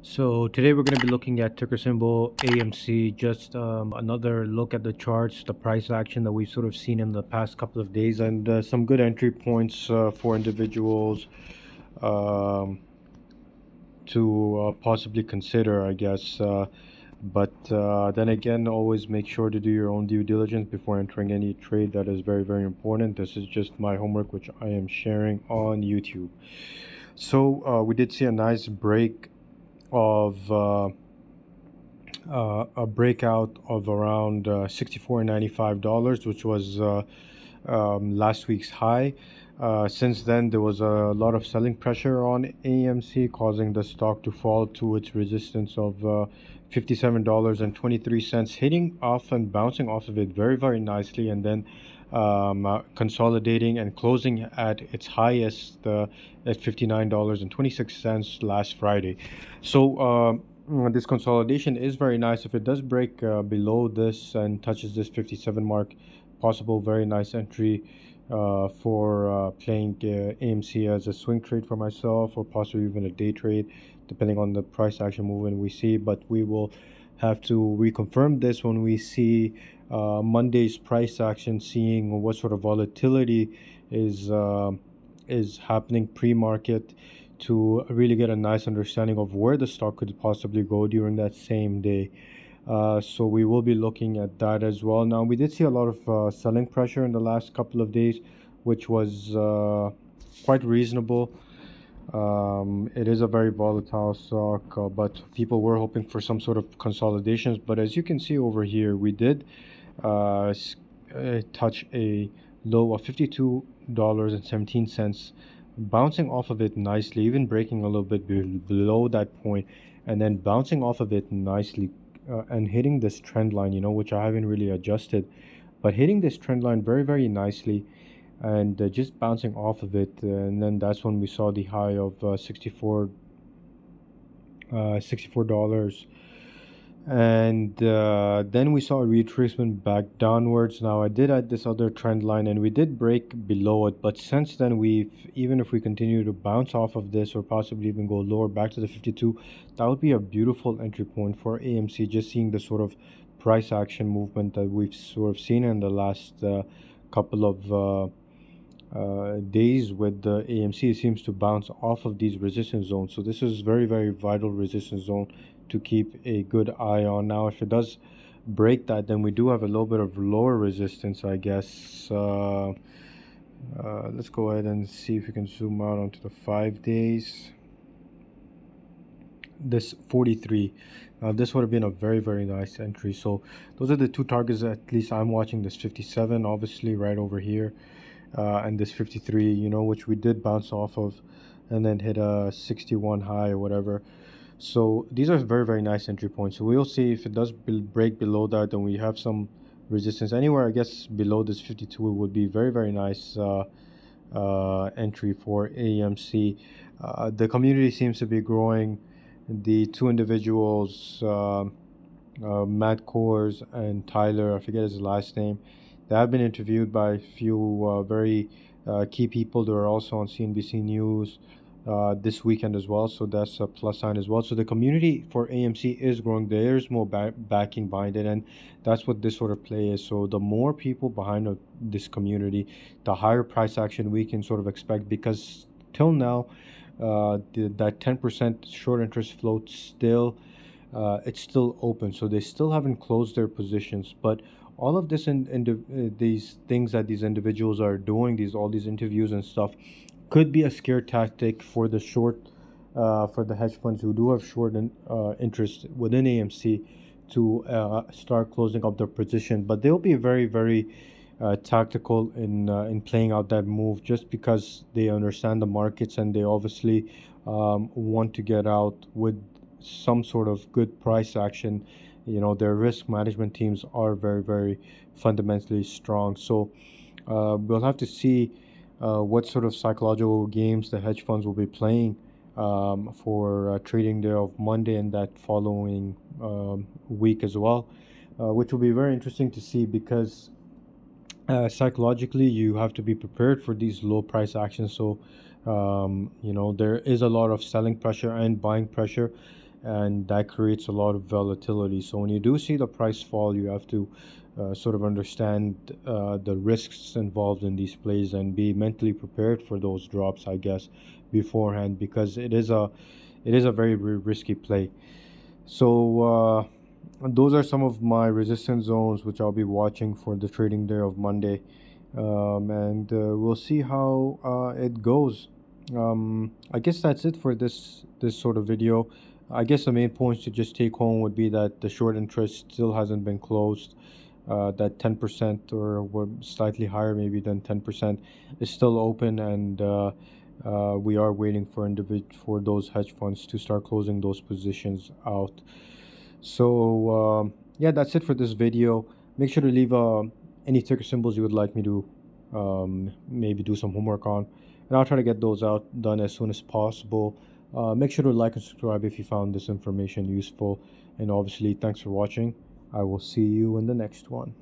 So today we're going to be looking at ticker symbol AMC, just another look at the charts, the price action that we've sort of seen in the past couple of days, and some good entry points for individuals um, to possibly consider, I guess. But then again, always make sure to do your own due diligence before entering any trade. That is very, very important. This is just my homework, which I am sharing on YouTube. So we did see a nice break of a breakout of around $64.95, which was last week's high. Since then, there was a lot of selling pressure on AMC, causing the stock to fall to its resistance of $57.23, hitting off and bouncing off of it very, very nicely, and then consolidating and closing at its highest at $59.26 last Friday. So this consolidation is very nice. If it does break below this and touches this 57 mark, possible very nice entry for playing AMC as a swing trade for myself, or possibly even a day trade, depending on the price action movement we see. But we will have to reconfirm this when we see Monday's price action, seeing what sort of volatility is happening pre-market, to really get a nice understanding of where the stock could possibly go during that same day. So we will be looking at that as well. Now, we did see a lot of selling pressure in the last couple of days, which was quite reasonable. It is a very volatile stock, but people were hoping for some sort of consolidations. But as you can see over here, we did touch a low of $52.17, bouncing off of it nicely, even breaking a little bit below that point, and then bouncing off of it nicely and hitting this trend line, which I haven't really adjusted, but hitting this trend line very, very nicely, and just bouncing off of it. And then that's when we saw the high of $64. And then we saw a retracement back downwards. Now, I did add this other trend line and we did break below it, but since then, even if we continue to bounce off of this or possibly even go lower back to the 52, that would be a beautiful entry point for AMC. Just seeing the sort of price action movement that we've sort of seen in the last couple of days with the AMC, it seems to bounce off of these resistance zones. So this is very, very vital resistance zone to keep a good eye on. Now, if it does break that, then we do have a little bit of lower resistance, I guess. Let's go ahead and see if we can zoom out onto the 5 days. This 43. Now, this would have been a very, very nice entry. So those are the two targets, at least I'm watching. This 57, obviously, right over here, and this 53, which we did bounce off of and then hit a 61 high or whatever. So these are very, very nice entry points. So we'll see if it does break below that, then we have some resistance anywhere, I guess, below this 52. It would be very, very nice entry for AMC. The community seems to be growing. The two individuals, Matt Kors and Tyler, I forget his last name, they have been interviewed by a few very key people. They're also on CNBC News this weekend as well, so that's a plus sign as well. So the community for AMC is growing. There's more backing behind it, and that's what this sort of play is. So the more people behind this community, the higher price action we can sort of expect, because till now that 10% short interest float still it's still open, so they still haven't closed their positions. But all of this these things that these individuals are doing, all these interviews and stuff, could be a scare tactic for the for the hedge funds who do have short interest within AMC to start closing up their position. But they'll be very, very tactical in playing out that move, just because they understand the markets and they obviously want to get out with some sort of good price action. Their risk management teams are very, very fundamentally strong. So we'll have to see what sort of psychological games the hedge funds will be playing for trading day of Monday and that following week as well, which will be very interesting to see, because psychologically you have to be prepared for these low price actions. So there is a lot of selling pressure and buying pressure, and that creates a lot of volatility. So when you do see the price fall, you have to sort of understand the risks involved in these plays and be mentally prepared for those drops, I guess, beforehand, because it is a very risky play. So those are some of my resistance zones which I'll be watching for the trading day of Monday, and we'll see how it goes. I guess that's it for this sort of video. I guess the main points to just take home would be that the short interest still hasn't been closed. That 10% or slightly higher maybe than 10% is still open, and we are waiting for those hedge funds to start closing those positions out. So yeah, that's it for this video. Make sure to leave any ticker symbols you would like me to maybe do some homework on, and I'll try to get those out done as soon as possible. Make sure to like and subscribe if you found this information useful, and obviously thanks for watching. I will see you in the next one.